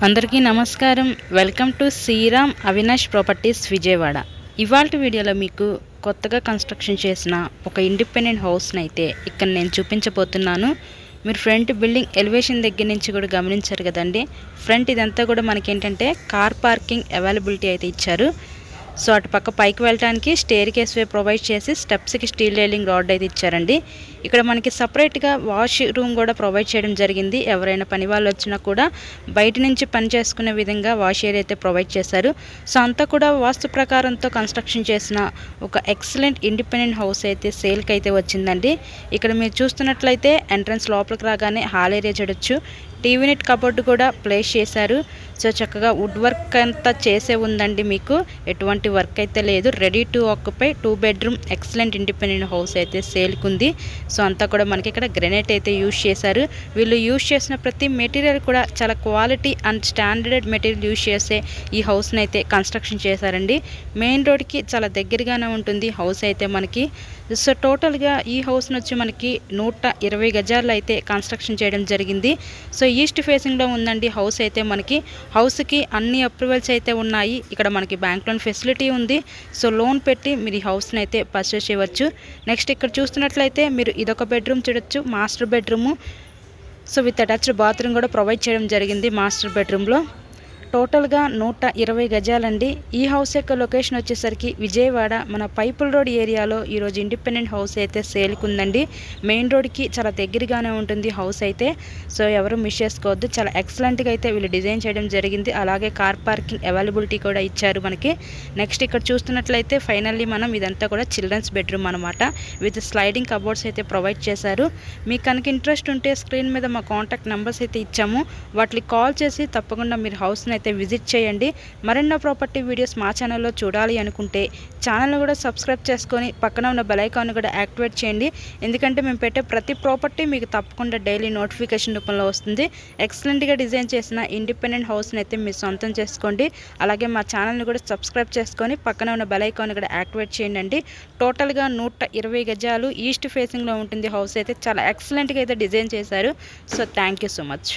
అందరికీ నమస్కారం. Welcome to Sriram Avinash properties Vijayawada. ఇవాల్టి వీడియోలో మీకు కొత్తగా కన్స్ట్రక్షన్ చేసిన ఒక ఇండిపెండెంట్ హౌస్ని అయితే ఇక్కడ నేను చూపించబోతున్నాను. మీరు ఫ్రంట్ బిల్డింగ్ ఎలివేషన్ దగ్గర నుంచి కూడా గమనించారు కదండి. ఫ్రంట్ ఇదంతా కూడా మనకేంటంటే కార్ పార్కింగ్ అవైలబిలిటీ అయితే ఇచ్చారు. సో అటు పక్క పైకి వెళ్ళడానికి స్టేర్ కేస్ వే ప్రొవైడ్ చేసి స్టెప్స్కి స్టీల్ రైలింగ్ రాడ్ అయితే ఇచ్చారండి. ఇక్కడ మనకి సపరేట్గా వాష్ రూమ్ కూడా ప్రొవైడ్ చేయడం జరిగింది. ఎవరైనా పని వాళ్ళు వచ్చినా కూడా బయట నుంచి పని చేసుకునే విధంగా వాష్ ఏరియా అయితే ప్రొవైడ్ చేశారు. సో అంతా కూడా వాస్తు ప్రకారంతో కన్స్ట్రక్షన్ చేసిన ఒక ఎక్సలెంట్ ఇండిపెండెంట్ హౌస్ అయితే సేల్కి అయితే వచ్చిందండి. ఇక్కడ మీరు చూస్తున్నట్లయితే ఎంట్రన్స్ లోపలికి రాగానే హాల్ ఏరియా చూడొచ్చు. టీవీ నెట్ కబోర్డ్ కూడా ప్లేస్ చేశారు. సో చక్కగా వుడ్ వర్క్ అంతా చేసే ఉందండి. మీకు ఎటువంటి వర్క్ అయితే లేదు. Ready to occupy 2 bedroom excellent independent house అయితే సేల్కుంది. సో అంతా కూడా మనకి ఇక్కడ గ్రెనైట్ అయితే యూజ్ చేశారు. వీళ్ళు యూజ్ చేసిన ప్రతి మెటీరియల్ కూడా చాలా quality and standard material use చేసే ఈ హౌస్ని అయితే కన్స్ట్రక్షన్ చేశారండి. మెయిన్ రోడ్కి చాలా దగ్గరగానే ఉంటుంది హౌస్ అయితే మనకి. సో టోటల్గా ఈ హౌస్ని వచ్చి మనకి 120 గజాలు అయితే కన్స్ట్రక్షన్ చేయడం జరిగింది. సో ఈస్ట్ ఫేసింగ్లో ఉందండి హౌస్ అయితే మనకి. హౌస్కి అన్ని అప్రూవల్స్ అయితే ఉన్నాయి. ఇక్కడ మనకి బ్యాంక్ లోన్ ఫెసిలిటీ ఉంది. సో లోన్ పెట్టి మీరు ఈ హౌస్ని అయితే పర్చేస్ చేయవచ్చు. నెక్స్ట్ ఇక్కడ చూస్తున్నట్లయితే మీరు ఇదొక బెడ్రూమ్ చూడొచ్చు, master bedroom. So with attached bathroom కూడా ప్రొవైడ్ చేయడం జరిగింది మాస్టర్ బెడ్రూమ్లో. టోటల్గా 120 గజాలండి. ఈ హౌస్ యొక్క లొకేషన్ వచ్చేసరికి విజయవాడ మన పైపుల్ రోడ్ ఏరియాలో ఈరోజు ఇండిపెండెంట్ హౌస్ అయితే సేల్కుందండి. మెయిన్ రోడ్కి చాలా దగ్గరగానే ఉంటుంది హౌస్ అయితే. సో ఎవరు మిస్ చేసుకోవద్దు. చాలా ఎక్సలెంట్గా అయితే వీళ్ళు డిజైన్ చేయడం జరిగింది. అలాగే కార్ పార్కింగ్ అవైలబిలిటీ కూడా ఇచ్చారు మనకి. నెక్స్ట్ ఇక్కడ చూస్తున్నట్లయితే ఫైనల్లీ మనం ఇదంతా కూడా చిల్డ్రన్స్ బెడ్రూమ్ అనమాట. విత్ స్లైడింగ్ కబోర్డ్స్ అయితే ప్రొవైడ్ చేశారు. మీకు కనుక ఇంట్రెస్ట్ ఉంటే స్క్రీన్ మీద మా కాంటాక్ట్ నెంబర్స్ అయితే ఇచ్చాము. వాటికి కాల్ చేసి తప్పకుండా మీరు హౌస్ని అయితే విజిట్ చేయండి. మరెన్నో ప్రాపర్టీ వీడియోస్ మా ఛానల్లో చూడాలి అనుకుంటే ఛానల్ని కూడా సబ్స్క్రైబ్ చేసుకొని పక్కన ఉన్న బెల్ ఐకాన్ కూడా యాక్టివేట్ చేయండి. ఎందుకంటే మేము పెట్టే ప్రతి ప్రాపర్టీ మీకు తప్పకుండా డైలీ నోటిఫికేషన్ రూపంలో వస్తుంది. ఎక్సలెంట్గా డిజైన్ చేసిన ఇండిపెండెంట్ హౌస్ని అయితే మీరు సొంతం చేసుకోండి. అలాగే మా ఛానల్ని కూడా సబ్స్క్రైబ్ చేసుకొని పక్కన ఉన్న బెల్ ఐకాన్ కూడా యాక్టివేట్ చేయండి. టోటల్గా 120 గజాలు ఈస్ట్ ఫేసింగ్లో ఉంటుంది హౌస్ అయితే. చాలా ఎక్సలెంట్గా అయితే డిజైన్ చేశారు. So thank you so much.